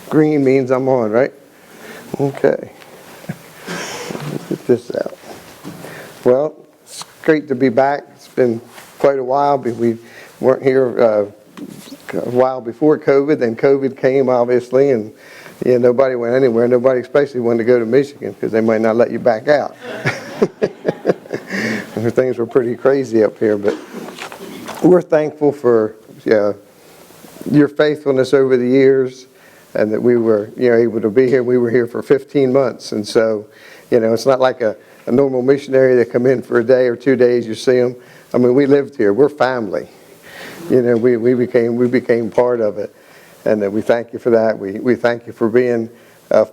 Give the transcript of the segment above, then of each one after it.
Green means I'm on, right? Okay. Let's get this out. Well, it's great to be back. It's been quite a while. We weren't here a while before COVID. Then COVID came, obviously, and nobody went anywhere. Nobody especially wanted to go to Michigan because they might not let you back out. Things were pretty crazy up here, but we're thankful for your faithfulness over the years, and that we were able to be here. We were here for 15 months, and so it's not like a normal missionary that come in for a day or 2 days. You see them. I mean, we lived here. We're family. We became part of it, and we thank you for that. We thank you for being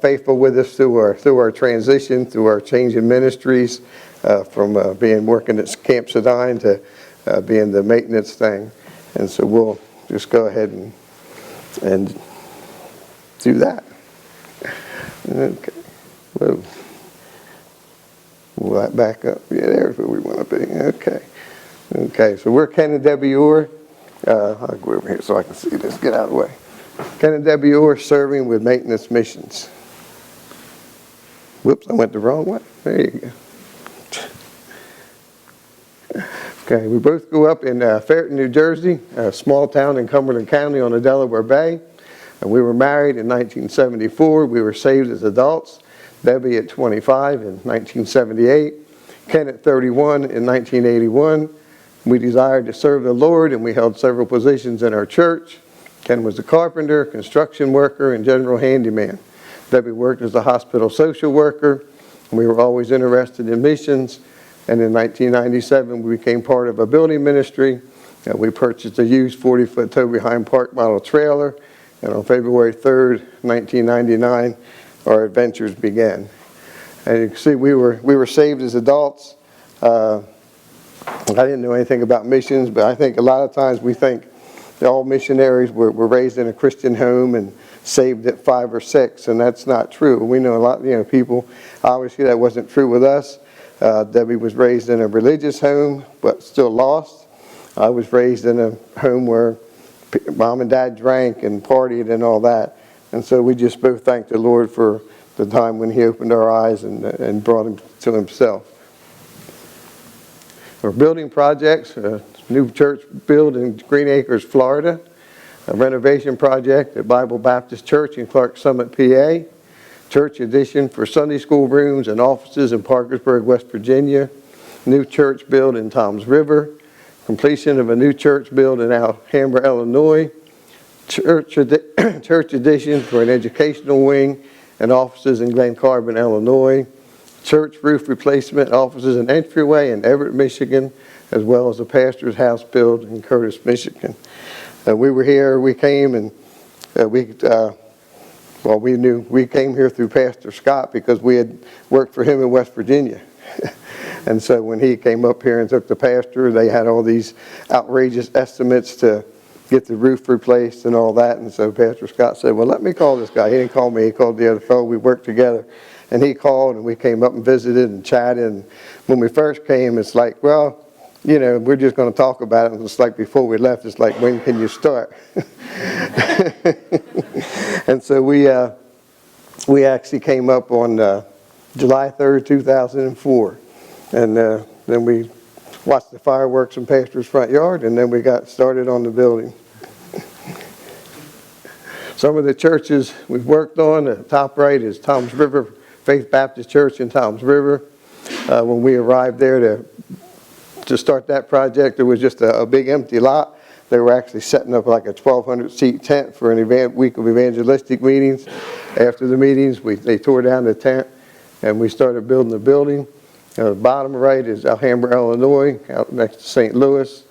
faithful with us through our transition, through our change in ministries, from working at Camp Sedine to being the maintenance thing. And so we'll just go ahead and do that. Okay. Whoa. Will that back up? Yeah, there's where we want to be. Okay. Okay, so we're Ken and Debbie Orr. I'll go over here so I can see this. Get out of the way. Ken and Debbie Orr serving with Maintenance Missions. Whoops, I went the wrong way. There you go. Okay, we both grew up in Ferreton, New Jersey, a small town in Cumberland County on the Delaware Bay. And we were married in 1974. We were saved as adults. Debbie at 25 in 1978. Ken at 31 in 1981. We desired to serve the Lord, and we held several positions in our church. Ken was a carpenter, construction worker, and general handyman. Debbie worked as a hospital social worker. We were always interested in missions. And in 1997, we became part of a building ministry. We purchased a used 40-foot tow behind park model trailer. And on February 3rd, 1999, our adventures began. And you can see we were saved as adults. I didn't know anything about missions, but I think a lot of times we think that all missionaries were raised in a Christian home and saved at 5 or 6, and that's not true. We know a lot, people. Obviously, that wasn't true with us. Debbie was raised in a religious home, but still lost. I was raised in a home where mom and dad drank and partied and all that, and so we just both thank the Lord for the time when He opened our eyes and brought Him to Himself. We're building projects, a new church built in Green Acres, Florida, a renovation project at Bible Baptist Church in Clark Summit, PA, church addition for Sunday school rooms and offices in Parkersburg, West Virginia, new church built in Toms River, completion of a new church built in Alhambra, Illinois, church addition for an educational wing and offices in Glen Carbon, Illinois, church roof replacement, offices and entryway in Everett, Michigan, as well as a pastor's house built in Curtis, Michigan. We were here, we came, and we came here through Pastor Scott because we had worked for him in West Virginia. And so when he came up here and took the pastor, they had all these outrageous estimates to get the roof replaced and all that. And so Pastor Scott said, well, let me call this guy. He didn't call me, he called the other fellow. We worked together. And he called, and we came up and visited and chatted. And when we first came, it's like, well, we're just going to talk about it. And it's like before we left, it's like, when can you start? And so we actually came up on July 3rd, 2004. And then we watched the fireworks in Pastor's front yard, and then we got started on the building. Some of the churches we've worked on, the top right is Toms River Faith Baptist Church in Toms River. When we arrived there to start that project, there was just a big empty lot. They were actually setting up like a 1,200-seat tent for an week of evangelistic meetings. After the meetings, they tore down the tent, and we started building the building. The bottom right is Alhambra, Illinois, out next to St. Louis.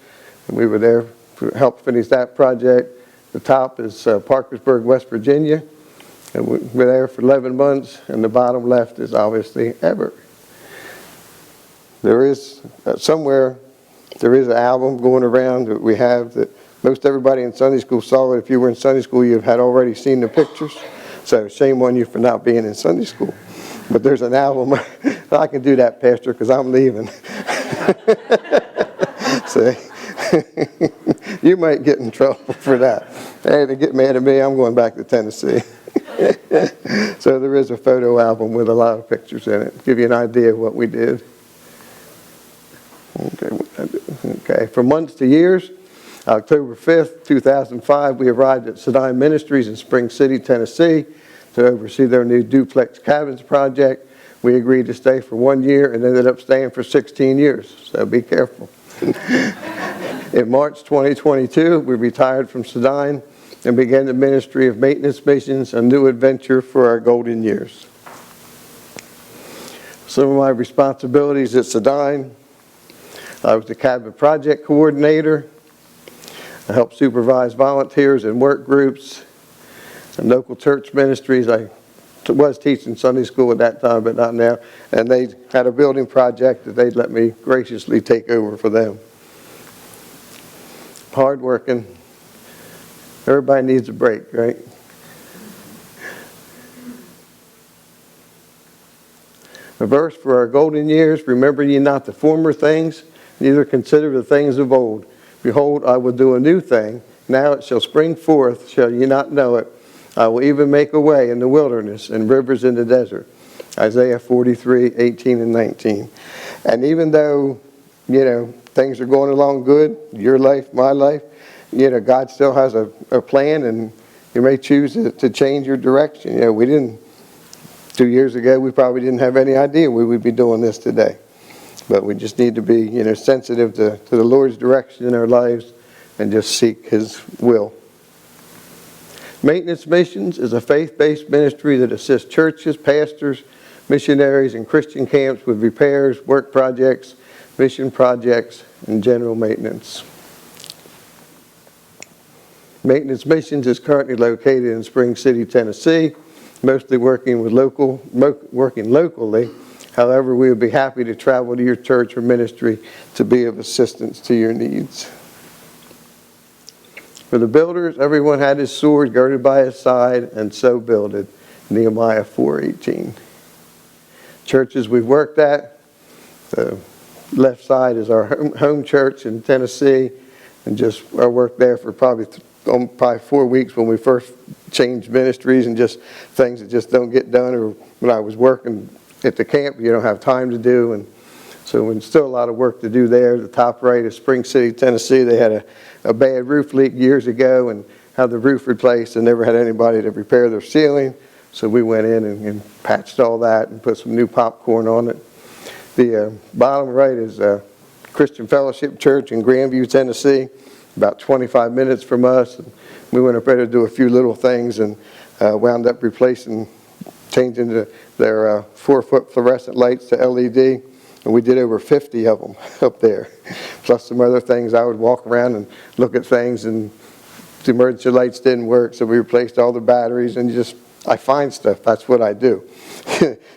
And we were there to help finish that project. The top is Parkersburg, West Virginia. And we were there for 11 months, and the bottom left is obviously Everett. There is an album going around that we have that most everybody in Sunday school saw it. If you were in Sunday school, you had already seen the pictures. So shame on you for not being in Sunday school. But there's an album. I can do that, Pastor, because I'm leaving. See? You might get in trouble for that. Hey, they get mad at me, I'm going back to Tennessee. So there is a photo album with a lot of pictures in it. Give you an idea of what we did. Okay, from months to years, October 5th, 2005, we arrived at Sedine Ministries in Spring City, Tennessee to oversee their new duplex cabins project. We agreed to stay for 1 year and ended up staying for 16 years, so be careful. In March 2022, we retired from Sedine and began the ministry of maintenance missions, a new adventure for our golden years. Some of my responsibilities at Sedine: I was the cabin project coordinator. I helped supervise volunteers and work groups and local church ministries. I was teaching Sunday school at that time, but not now. And they had a building project that they'd let me graciously take over for them. Hardworking. Everybody needs a break, right? A verse for our golden years: remember ye not the former things, neither consider the things of old. Behold, I will do a new thing. Now it shall spring forth. Shall ye not know it? I will even make a way in the wilderness and rivers in the desert. Isaiah 43, 18 and 19. And even though, things are going along good, your life, my life, God still has a plan, and you may choose to change your direction. We didn't, 2 years ago, we probably didn't have any idea we would be doing this today. But we just need to be, sensitive to the Lord's direction in our lives and just seek His will. Maintenance Missions is a faith-based ministry that assists churches, pastors, missionaries, and Christian camps with repairs, work projects, mission projects, and general maintenance. Maintenance Missions is currently located in Spring City, Tennessee, mostly working locally. However, we would be happy to travel to your church or ministry to be of assistance to your needs. For the builders, everyone had his sword girded by his side, and so builded. Nehemiah 4:18. Churches we've worked at, the left side is our home church in Tennessee, and I worked there for probably 4 weeks when we first changed ministries, and just things that just don't get done, or when I was working at the camp, you don't have time to do. And so there's still a lot of work to do there. The top right is Spring City, Tennessee. They had a bad roof leak years ago and had the roof replaced and never had anybody to repair their ceiling. So we went in and patched all that and put some new popcorn on it. The bottom right is Christian Fellowship Church in Grandview, Tennessee, about 25 minutes from us. And we went up there to do a few little things and wound up changing their 4-foot fluorescent lights to LED. And we did over 50 of them up there, plus some other things. I would walk around and look at things, and the emergency lights didn't work, so we replaced all the batteries, and I find stuff. That's what I do.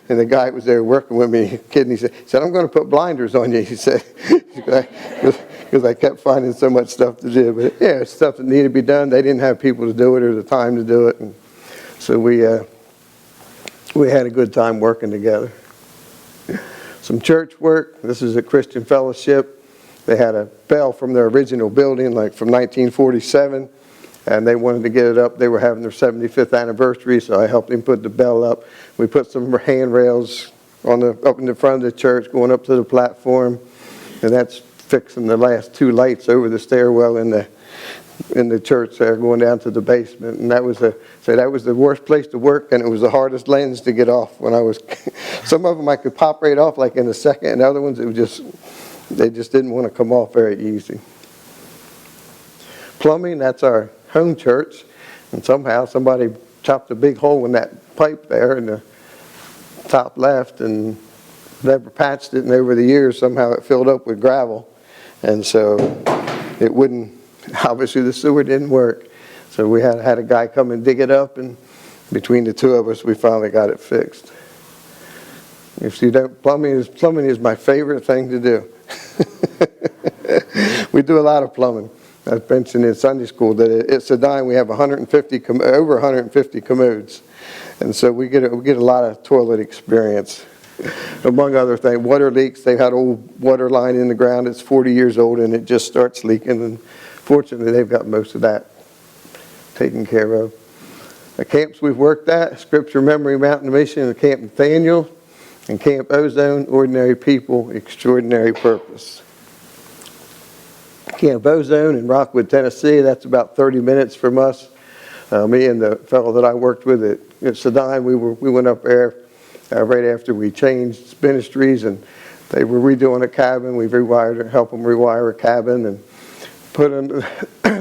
And the guy that was there working with me, kid, he said, I'm going to put blinders on you, he said, because I kept finding so much stuff to do. But yeah, it's stuff that needed to be done. They didn't have people to do it or the time to do it. And so we had a good time working together. Some church work. This is a Christian Fellowship. They had a bell from their original building, like from 1947, and they wanted to get it up. They were having their 75th anniversary, so I helped them put the bell up. We put some handrails up in the front of the church going up to the platform, and that's fixing the last 2 lights over the stairwell in the church there, going down to the basement. And that was the worst place to work, and it was the hardest lens to get off when I was. Some of them I could pop right off like in a second, and other ones they just didn't want to come off very easy. Plumbing, that's our home church, and somehow somebody chopped a big hole in that pipe there in the top left and never patched it, and over the years somehow it filled up with gravel, and so it wouldn't. Obviously the sewer didn't work, so we had a guy come and dig it up, and between the two of us we finally got it fixed. If you don't, plumbing is my favorite thing to do. We do a lot of plumbing. I mentioned in Sunday school that at Sedine we have over 150 commodes, and so we get a lot of toilet experience. Among other things, water leaks. They've had old water line in the ground. It's 40 years old, and it just starts leaking. And fortunately, they've got most of that taken care of. The camps we've worked at: Scripture Memory Mountain Mission and Camp Nathaniel, and Camp Ozone, Ordinary People, Extraordinary Purpose. Camp Ozone in Rockwood, Tennessee, that's about 30 minutes from us. Me and the fellow that I worked with at Sedine, we went up there right after we changed ministries, and they were redoing a cabin. We helped them rewire a cabin, and put in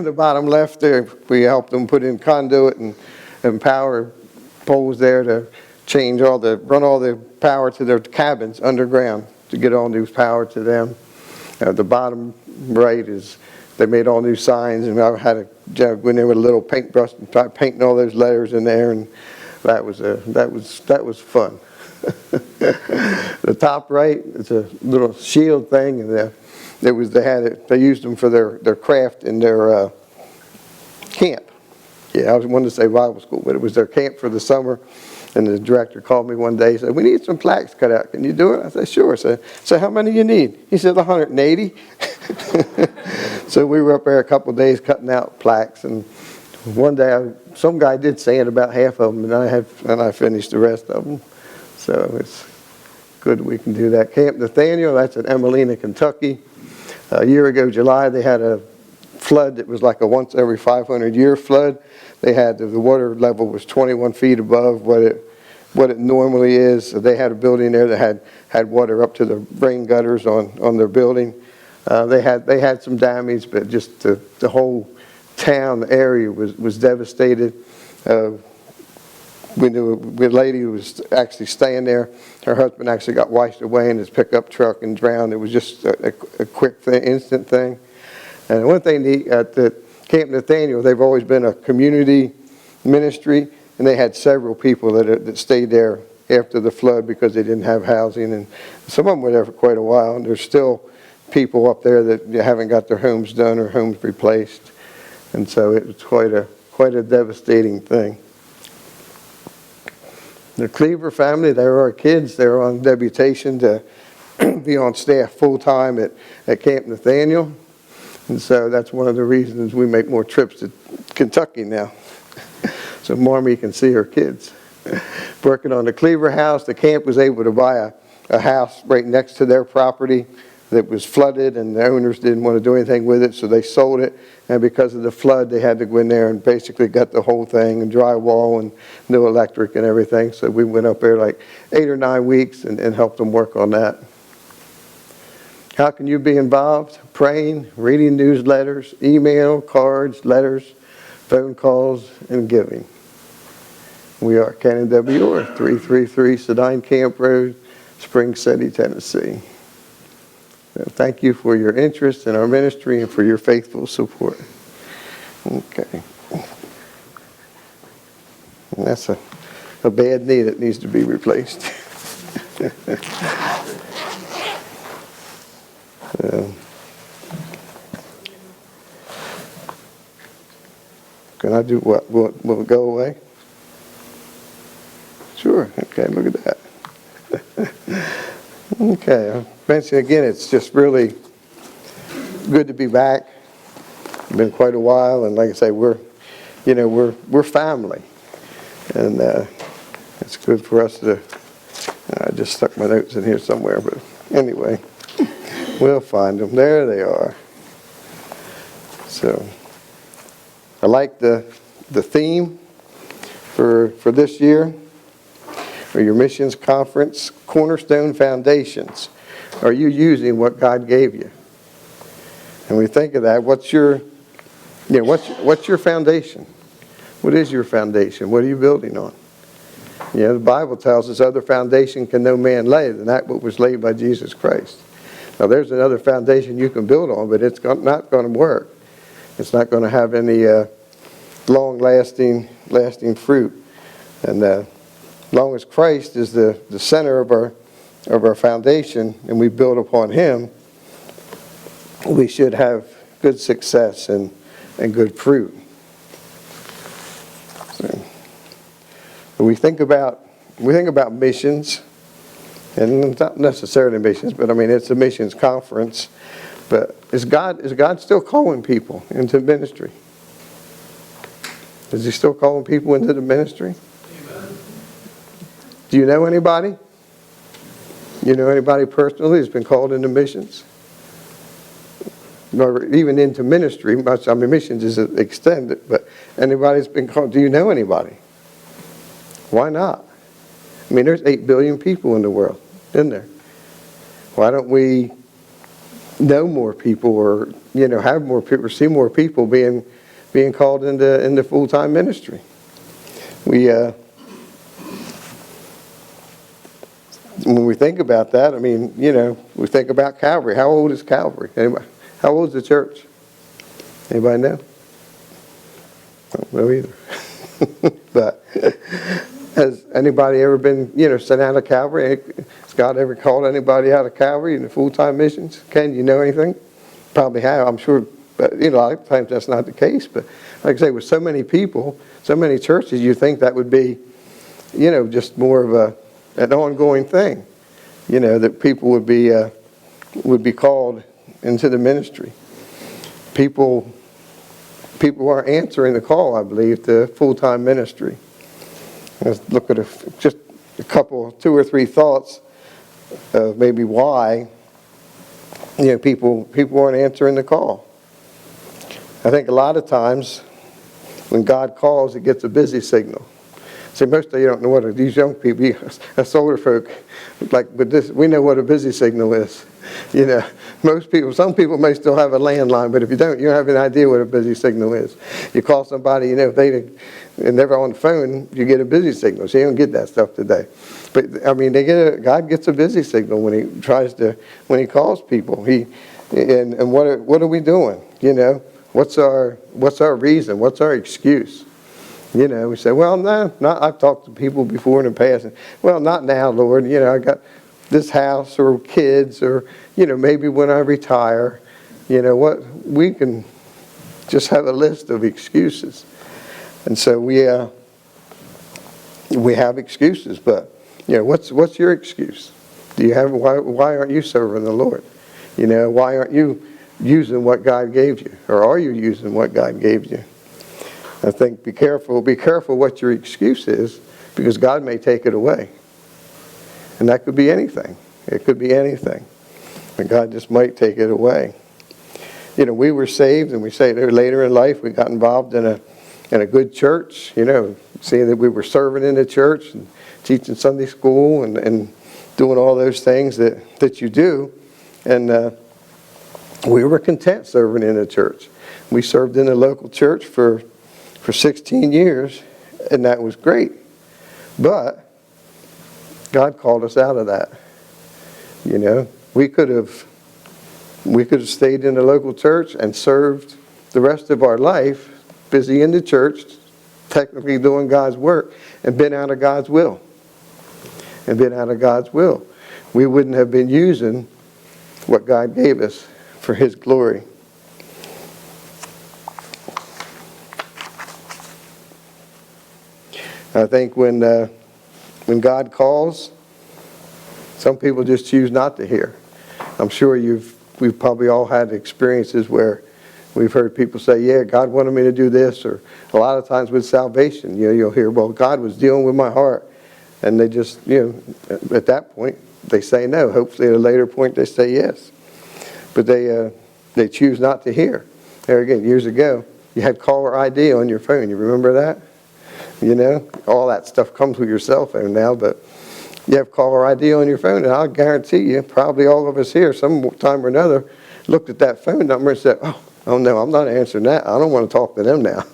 the bottom left there, we helped them put in conduit and power poles there to run all the power to their cabins underground to get all new power to them. The bottom right is they made all new signs, and I had to go in there with a little paintbrush and try painting all those letters in there, and that was fun. The top right is a little shield thing, and they used them for their craft in their camp. Yeah, I wanted to say Bible school, but it was their camp for the summer. And the director called me one day and said, "We need some plaques cut out. Can you do it?" I said, "Sure." So how many you need? He said, 180. So we were up there a couple of days cutting out plaques. And one day, some guy did sand about half of them, and I finished the rest of them. So it's good we can do that. Camp Nathaniel, that's in Emelina, Kentucky. A year ago, July, they had a flood that was like a once every 500-year flood. They had the water level was 21 feet above what it normally is. So they had a building there that had water up to the rain gutters on their building. They had some damage, but just the whole town, the area was devastated. We knew a lady who was actually staying there. Her husband actually got washed away in his pickup truck and drowned. It was just a quick thing, instant thing. And one thing neat at the Camp Nathaniel, they've always been a community ministry, and they had several people that stayed there after the flood because they didn't have housing, and some of them were there for quite a while. And there's still people up there that haven't got their homes done or homes replaced, and so it was quite a devastating thing. The Cleaver family, they were our kids. They were on deputation to be on staff full time at Camp Nathaniel. And so that's one of the reasons we make more trips to Kentucky now. So Marmee can see her kids. Working on the Cleaver house, the camp was able to buy a house right next to their property that was flooded, and the owners didn't want to do anything with it, so they sold it. And because of the flood, they had to go in there and basically gut the whole thing, and drywall and new electric and everything. So we went up there like 8 or 9 weeks and helped them work on that. How can you be involved? Praying, reading newsletters, email, cards, letters, phone calls, and giving. We are Ken and Debbie Orr, 333 Sedine Camp Road, Spring City, Tennessee. So thank you for your interest in our ministry and for your faithful support. Okay. And that's a bad knee that needs to be replaced. Can I do what? Will it go away? Sure. Okay, look at that. Okay, I mentioned again, it's just really good to be back. It's been quite a while, and like I say, we're family, and it's good for us to. I just stuck my notes in here somewhere, but anyway. We'll find them. There they are. So, I like the theme for this year, or your missions conference, Cornerstone Foundations. Are you using what God gave you? And we think of that. What's your foundation? What is your foundation? What are you building on? The Bible tells us other foundation can no man lay than that what was laid by Jesus Christ. Now, there's another foundation you can build on, but it's not going to work. It's not going to have any long-lasting fruit. And as long as Christ is the center of our foundation, and we build upon Him, we should have good success and good fruit. So we think about missions. And it's not necessarily missions, but I mean, it's a missions conference. But is God still calling people into ministry? Is he still calling people into the ministry? Do you know anybody? You know anybody personally who's been called into missions? Or even into ministry? I mean, missions is extended, but anybody's been called? Do you know anybody? Why not? I mean, there's 8 billion people in the world, isn't there? Why don't we know more people, or have more people, or see more people being called into full-time ministry? When we think about that, I mean, we think about Calvary. How old is Calvary? Anybody? How old is the church? Anybody know? I don't know either. But has anybody ever been, sent out of Calvary? Has God ever called anybody out of Calvary in the full-time missions? Ken, you know anything? Probably have, I'm sure. But, a lot of times that's not the case. But like I say, with so many people, so many churches, you think that would be, just more of an ongoing thing, that people would be called into the ministry. People are answering the call, I believe, to full-time ministry. Let's look at just a couple, 2 or 3 thoughts of maybe why people aren't answering the call. I think a lot of times when God calls, it gets a busy signal. See, most of you don't know what these young people, us older folk, but this, we know what a busy signal is. Most people, some people may still have a landline, but if you don't have an idea what a busy signal is. You call somebody, if they're never on the phone, you get a busy signal. So you don't get that stuff today. But I mean, God gets a busy signal when he calls people. And what are we doing? What's our reason? What's our excuse? We say, well, no, I've talked to people before in the past. And, well, not now, Lord. I got this house or kids, or, maybe when I retire. We can just have a list of excuses. And so we have excuses, but, what's your excuse? Why aren't you serving the Lord? Why aren't you using what God gave you? Or are you using what God gave you? I think be careful what your excuse is, because God may take it away. And that could be anything. It could be anything. And God just might take it away. We were saved, and we say later in life we got involved in a good church, seeing that we were serving in the church and teaching Sunday school and doing all those things that you do. And we were content serving in the church. We served in a local church for 16 years, and that was great. But God called us out of that. We could have stayed in the local church and served the rest of our life, busy in the church, technically doing God's work, and been out of God's will. We wouldn't have been using what God gave us for His glory. I think when God calls, some people just choose not to hear. I'm sure we've probably all had experiences where we've heard people say, yeah, God wanted me to do this, or a lot of times with salvation, you'll hear, well, God was dealing with my heart, and they just, at that point, they say no. Hopefully at a later point they say yes. But they choose not to hear. There again, years ago, you had caller ID on your phone. You remember that? All that stuff comes with your cell phone now, but you have caller ID on your phone, and I'll guarantee you, probably all of us here, some time or another, looked at that phone number and said, oh no, I'm not answering that. I don't want to talk to them now.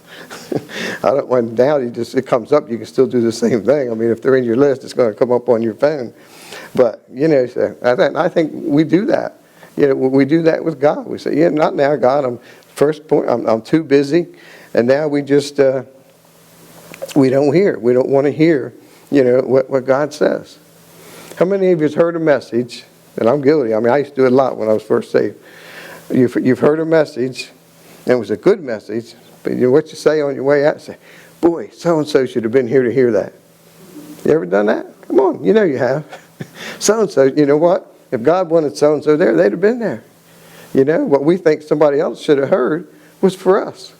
I don't want now. It comes up. You can still do the same thing. I mean, if they're in your list, it's going to come up on your phone. But so I think we do that. We do that with God. We say, not now, God. I'm too busy, and now we just. We don't hear. We don't want to hear, what God says. How many of you have heard a message, and I'm guilty. I mean, I used to do it a lot when I was first saved. You've heard a message, and it was a good message, but what you say on your way out, say, boy, so-and-so should have been here to hear that. You ever done that? Come on, you have. So-and-so, you know what? If God wanted so-and-so there, they'd have been there. What we think somebody else should have heard was for us.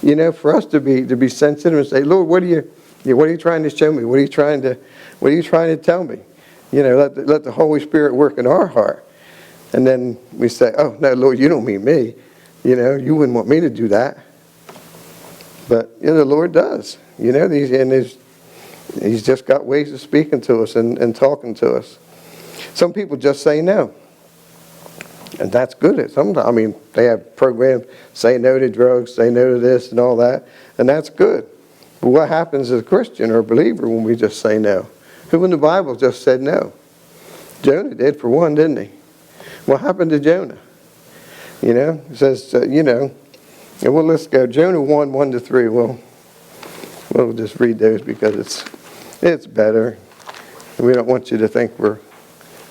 for us to be sensitive and say, Lord, what are you trying to show me? What are you trying to tell me? Let the Holy Spirit work in our heart. And then we say, oh, no, Lord, you don't mean me. You wouldn't want me to do that. But the Lord does. He's just got ways of speaking to us and talking to us. Some people just say no. And that's good. Sometimes, they have programs, say no to drugs, say no to this and all that, and that's good. But what happens as a Christian or a believer when we just say no? Who in the Bible just said no? Jonah did, for one, didn't he? What happened to Jonah? It says, well, let's go. Jonah 1, 1-3. We'll just read those because it's better. We don't want you to think we're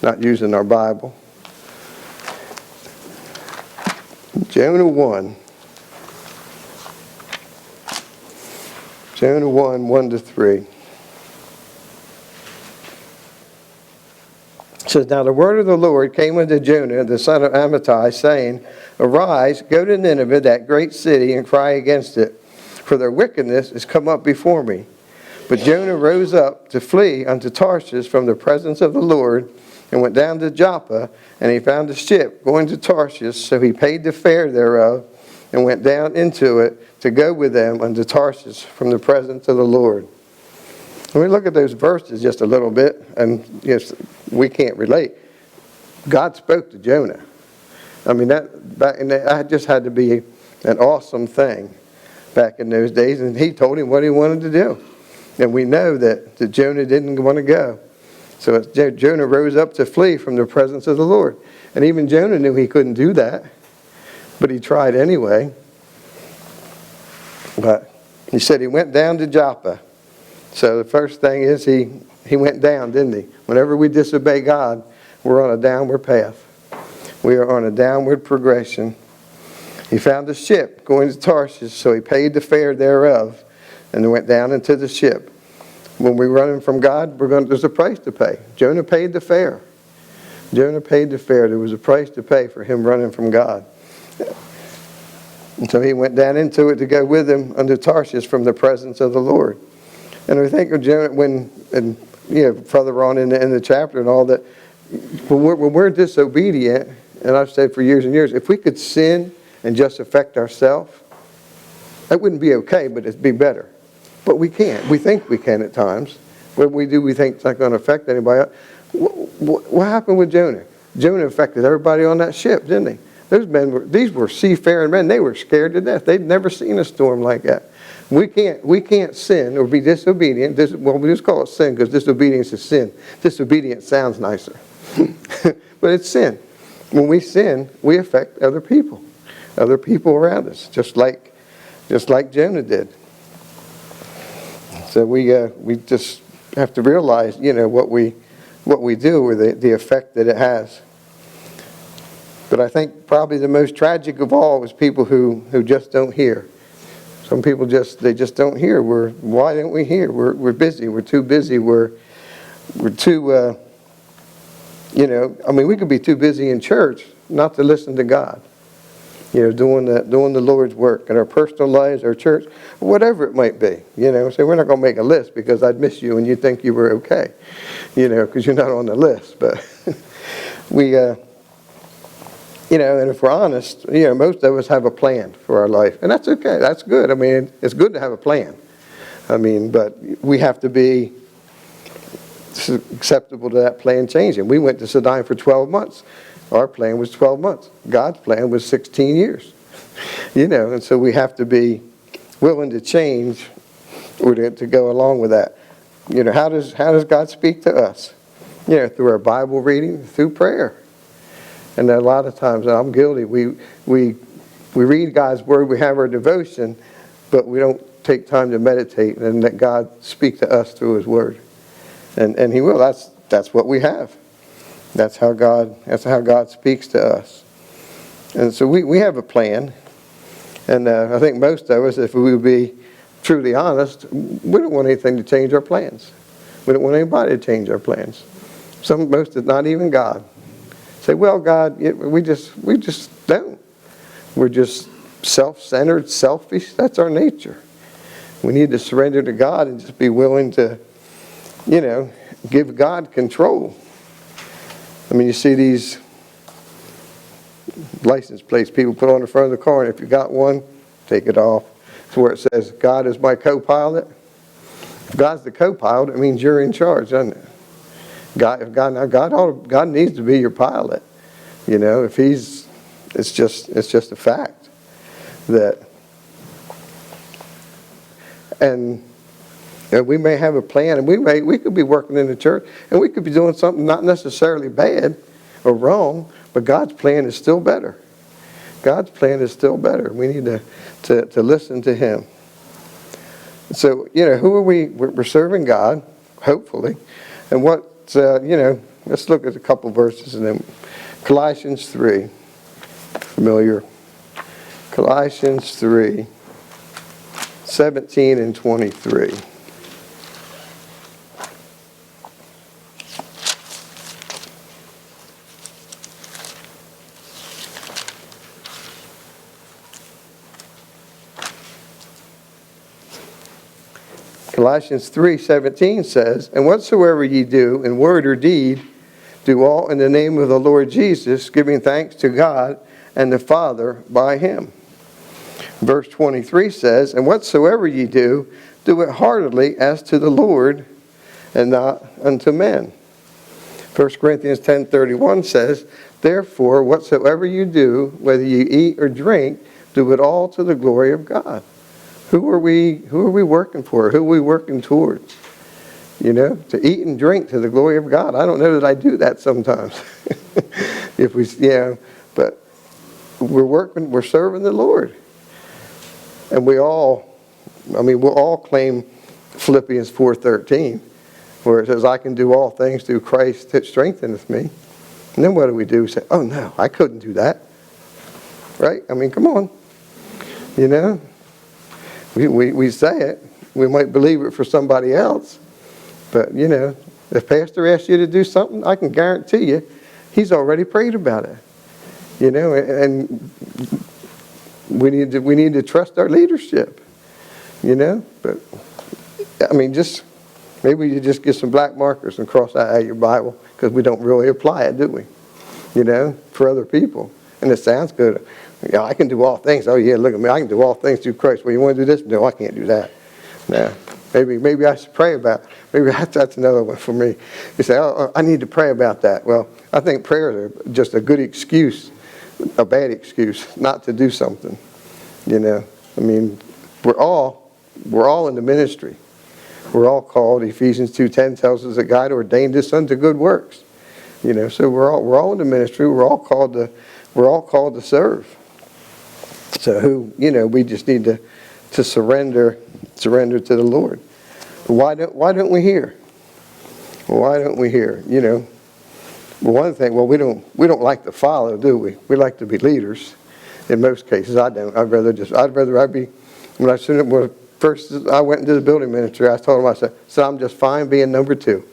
not using our Bible. Jonah 1. Jonah 1, 1-3. It says, now the word of the Lord came unto Jonah, the son of Amittai, saying, arise, go to Nineveh, that great city, and cry against it, for their wickedness is come up before me. But Jonah rose up to flee unto Tarshish from the presence of the Lord, and went down to Joppa, and he found a ship going to Tarshish, so he paid the fare thereof, and went down into it to go with them unto Tarshish from the presence of the Lord. When we look at those verses just a little bit, and yes, we can't relate. God spoke to Jonah. That just had to be an awesome thing back in those days, and he told him what he wanted to do. And we know that Jonah didn't want to go. So Jonah rose up to flee from the presence of the Lord. And even Jonah knew he couldn't do that, but he tried anyway. But he said he went down to Joppa. So the first thing is he went down, didn't he? Whenever we disobey God, we're on a downward path. We are on a downward progression. He found a ship going to Tarshish, so he paid the fare thereof, and went down into the ship. When we're running from God, there's a price to pay. Jonah paid the fare. Jonah paid the fare. There was a price to pay for him running from God. And so he went down into it to go with him unto Tarshish from the presence of the Lord. And we think of Jonah further on in the chapter and all that, when we're disobedient, and I've said for years and years, if we could sin and just affect ourselves, that wouldn't be okay, but it'd be better. But we can't. We think we can at times. What we do, we think it's not going to affect anybody else. What happened with Jonah? Jonah affected everybody on that ship, didn't he? These were seafaring men. They were scared to death. They'd never seen a storm like that. We can't sin or be disobedient. We just call it sin because disobedience is sin. Disobedience sounds nicer. But it's sin. When we sin, we affect other people around us, just like Jonah did. So we just have to realize, what we do with the effect that it has. But I think probably the most tragic of all is people who just don't hear. Some people just don't hear. Why don't we hear? We're busy. We're too busy. We're too. We could be too busy in church not to listen to God. Doing the Lord's work in our personal lives, our church, whatever it might be. So we're not going to make a list because I'd miss you and you think you were okay, because you're not on the list. But we, and if we're honest, most of us have a plan for our life, and that's okay. That's good. It's good to have a plan. But we have to be acceptable to that plan changing. We went to Sudan for 12 months. Our plan was 12 months. God's plan was 16 years. And so we have to be willing to change or to go along with that. How does God speak to us? Through our Bible reading, through prayer. And a lot of times, I'm guilty, we read God's Word, we have our devotion, but we don't take time to meditate and let God speak to us through His Word. And He will. That's what we have. That's how God speaks to us. And so we have a plan. And I think most of us, if we would be truly honest, we don't want anything to change our plans. We don't want anybody to change our plans. Most, not even God. Say, well, God, we just don't. We're just self-centered, selfish. That's our nature. We need to surrender to God and just be willing to, give God control. I mean, you see these license plates people put on the front of the car, and if you got one, take it off. It's where it says, God is my co-pilot. If God's the co-pilot, it means you're in charge, doesn't it? God needs to be your pilot. If it's just a fact that, and we may have a plan, and we could be working in the church, and we could be doing something not necessarily bad or wrong, but God's plan is still better. God's plan is still better. We need to listen to Him. So, who are we? We're serving God, hopefully. And let's look at a couple verses and then Colossians 3. Familiar. Colossians 3, 17 and 23. Colossians 3:17 says, and whatsoever ye do in word or deed, do all in the name of the Lord Jesus, giving thanks to God and the Father by Him. Verse 23 says, and whatsoever ye do, do it heartily as to the Lord and not unto men. 1 Corinthians 10:31 says, therefore whatsoever you do, whether you eat or drink, do it all to the glory of God. Who are we working for? Who are we working towards? To eat and drink to the glory of God. I don't know that I do that sometimes. But we're serving the Lord. And we'll all claim Philippians 4:13, where it says, I can do all things through Christ that strengtheneth me. And then what do? We say, oh no, I couldn't do that. Right? Come on. We say it. We might believe it for somebody else. But, if pastor asks you to do something, I can guarantee you he's already prayed about it. And we need to trust our leadership. But, just maybe you just get some black markers and cross that out of your Bible, because we don't really apply it, do we? For other people. And it sounds good. I can do all things. Oh yeah, look at me. I can do all things through Christ. Well, you want to do this? No, I can't do that. No. Maybe I should pray about it. Maybe that's another one for me. You say, oh, I need to pray about that. Well, I think prayers are just a good excuse, a bad excuse not to do something. We're all in the ministry. We're all called. Ephesians 2:10 tells us that God ordained us unto good works. So we're all in the ministry. We're all called to serve. So we just need to surrender to the Lord. Why don't we hear? Why don't we hear? One thing. Well, we don't like to follow, do we? We like to be leaders. In most cases, I don't. I'd rather I be. When first I went into the building ministry, I told them, I said, I'm just fine being number 2.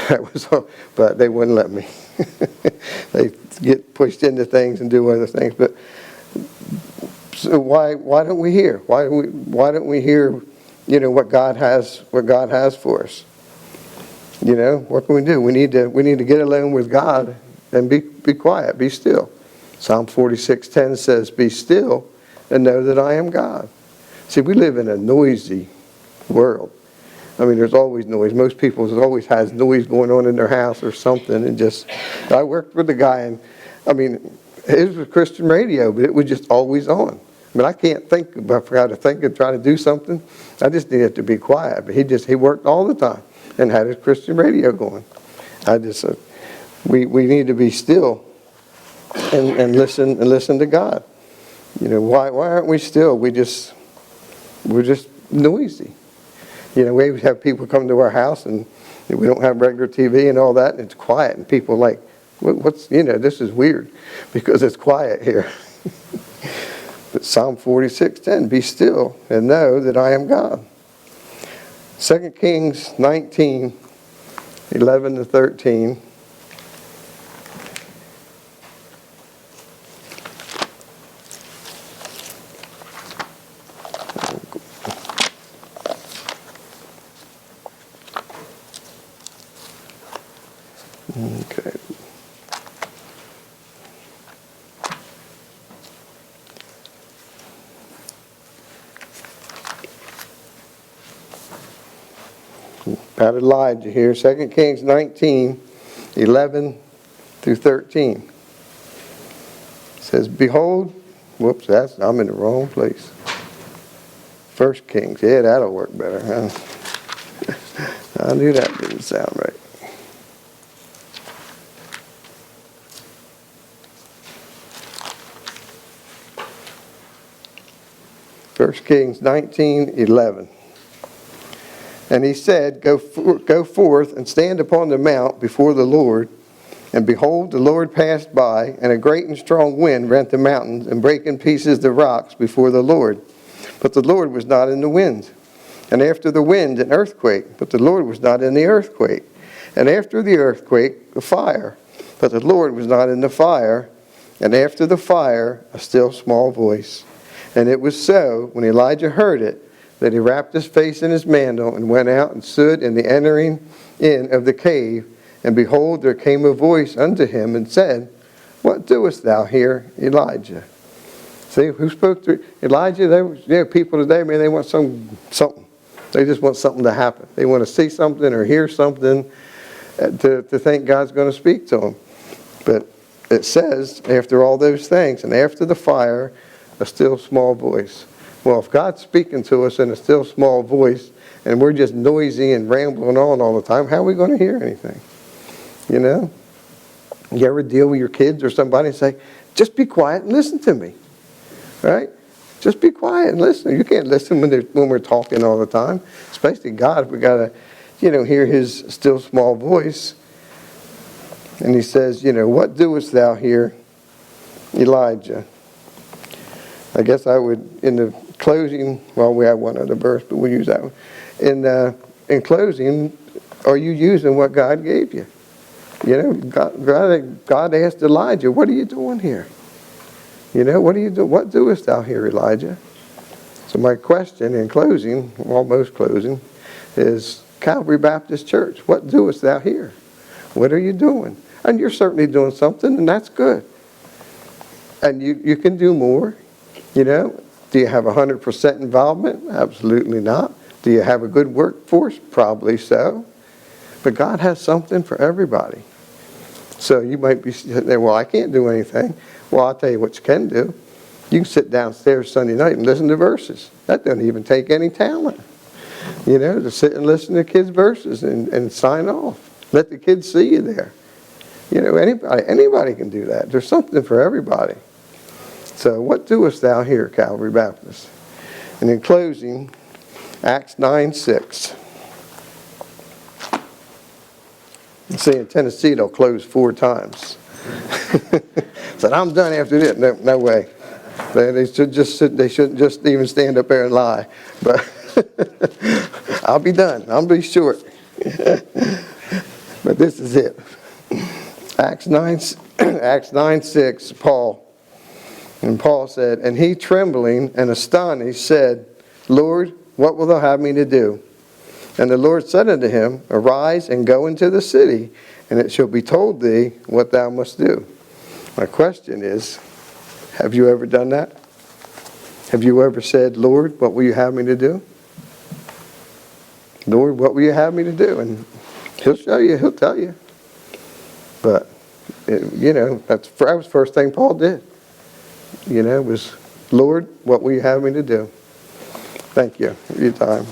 That was all, but they wouldn't let me. They get pushed into things and do other things. But so why don't we hear? Why don't we hear? What God has for us. What can we do? We need to get alone with God and be quiet, be still. Psalm 46:10 says, "Be still and know that I am God." See, we live in a noisy world. There's always noise. Most people always has noise going on in their house or something. And I worked with a guy, and it was Christian radio, but it was just always on. I can't think about how to think and try to do something. I just needed to be quiet. But he worked all the time and had his Christian radio going. We need to be still and listen to God. Why aren't we still? We're just noisy. We have people come to our house and we don't have regular TV and all that, and it's quiet, and people are like, this is weird because it's quiet here. But Psalm 46:10, "Be still and know that I am God." 2 Kings 19:11-13. Okay. About Elijah here, 2 Kings 19, 11 through 13. It says, behold, whoops, I'm in the wrong place. 1 Kings, yeah, that'll work better, huh? I knew that didn't sound right. First Kings 19:11. And he said, go forth and stand upon the mount before the Lord. And behold, the Lord passed by, and a great and strong wind rent the mountains and brake in pieces the rocks before the Lord. But the Lord was not in the wind. And after the wind, an earthquake, but the Lord was not in the earthquake. And after the earthquake, a fire, but the Lord was not in the fire. And after the fire, a still small voice. And it was so, when Elijah heard it, that he wrapped his face in his mantle and went out and stood in the entering in of the cave. And behold, there came a voice unto him and said, what doest thou here, Elijah? See, who spoke to Elijah? People today, man, they want something. They just want something to happen. They want to see something or hear something to think God's going to speak to them. But it says, after all those things, and after the fire, a still small voice. Well, if God's speaking to us in a still small voice, and we're just noisy and rambling on all the time, how are we going to hear anything? You know? You ever deal with your kids or somebody and say, just be quiet and listen to me. Right? Just be quiet and listen. You can't listen when we're talking all the time. Especially God, we got to, hear His still small voice. And He says, what doest thou here, Elijah? I guess I would, in the closing, well, we have one other verse, but we'll use that one. In closing, are you using what God gave you? God asked Elijah, what are you doing here? What are you doing? What doest thou here, Elijah? So my question in closing, almost closing, is Calvary Baptist Church, what doest thou here? What are you doing? And you're certainly doing something, and that's good. And you can do more. Do you have 100% involvement? Absolutely not. Do you have a good workforce? Probably so. But God has something for everybody. So you might be sitting there, well, I can't do anything. Well, I'll tell you what you can do. You can sit downstairs Sunday night and listen to verses. That doesn't even take any talent. To sit and listen to kids' verses and sign off. Let the kids see you there. Anybody can do that. There's something for everybody. So what doest thou here, Calvary Baptist? And in closing, Acts 9:6. See, in Tennessee, they'll close 4 times. Said, I'm done after this. No way. They shouldn't just even stand up there and lie. But I'll be done. I'll be short. But this is it. Acts 9:6, Paul. And Paul said, and he trembling and astonished said, Lord, what wilt thou have me to do? And the Lord said unto him, arise and go into the city, and it shall be told thee what thou must do. My question is, have you ever done that? Have you ever said, Lord, what will you have me to do? Lord, what will you have me to do? And He'll show you, He'll tell you. But, that was the first thing Paul did. Was, Lord, what will you have me to do? Thank you for your time.